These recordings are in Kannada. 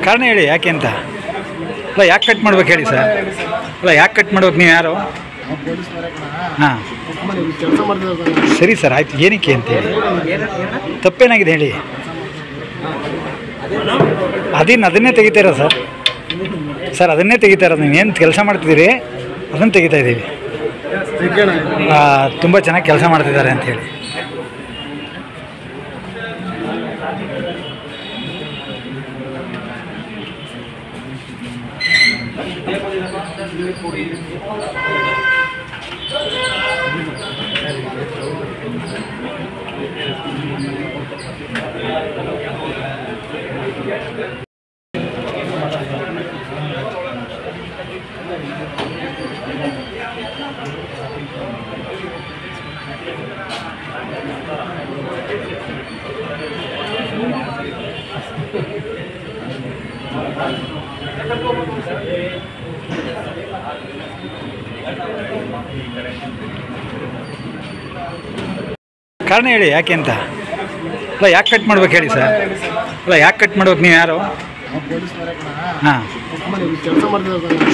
ಕಾರಣ ಹೇಳಿ ಯಾಕೆ ಅಂತ. ಅಲ್ಲ ಯಾಕೆ ಕಟ್ ಮಾಡ್ಬೇಕು ಹೇಳಿ ಸರ್. ಅಲ್ಲ ಯಾಕೆ ಕಟ್ ಮಾಡ್ಬೇಕು, ನೀವು ಯಾರು? ಹಾಂ ಸರಿ ಸರ್, ಆಯ್ತು. ಏನಕ್ಕೆ ಅಂತೇಳಿ ತಪ್ಪೇನಾಗಿದೆ ಹೇಳಿ. ಅದನ್ನೇ ತೆಗಿತೀರಾ ಸರ್? ಸರ್ ಅದನ್ನೇ ತೆಗಿತಾ ಇರೋದು. ನೀವು ಏನು ಕೆಲಸ ಮಾಡ್ತಿದ್ದೀರಿ ಅದನ್ನು ತೆಗಿತಾ ಇದ್ದೀವಿ. ತುಂಬ ಚೆನ್ನಾಗಿ ಕೆಲಸ ಮಾಡ್ತಿದ್ದಾರೆ ಅಂಥೇಳಿ. ಕಾರಣ ಹೇಳಿ ಯಾಕೆ ಅಂತ. ಅಲ್ಲ ಯಾಕೆ ಕಟ್ ಮಾಡ್ಬೇಕು ಹೇಳಿ ಸರ್. ಅಲ್ಲ ಯಾಕೆ ಕಟ್ ಮಾಡ್ಬೇಕು, ನೀವು ಯಾರು? ಹಾಂ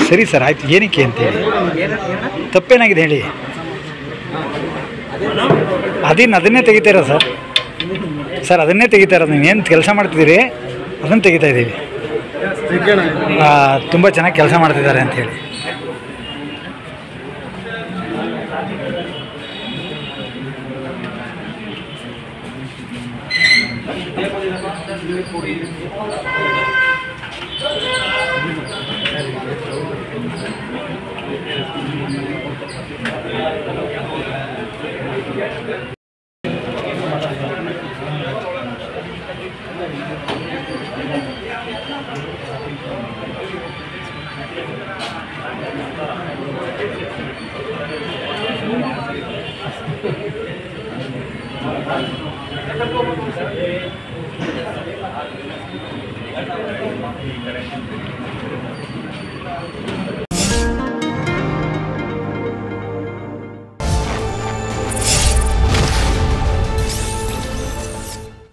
ಸರಿ ಸರ್, ಆಯ್ತು. ಏನಕ್ಕೆ ಅಂತೇಳಿ ತಪ್ಪೇನಾಗಿದೆ ಹೇಳಿ. ಅದನ್ನೇ ತೆಗಿತೀರಾ ಸರ್? ಸರ್ ಅದನ್ನೇ ತೆಗಿತಾ ಇರೋದು. ನೀವು ಏನು ಕೆಲಸ ಮಾಡ್ತಿದ್ದೀರಿ ಅದನ್ನು ತೆಗಿತಾ ಇದ್ದೀವಿ. ತುಂಬ ಚೆನ್ನಾಗಿ ಕೆಲಸ ಮಾಡ್ತಿದ್ದಾರೆ ಅಂಥೇಳಿ.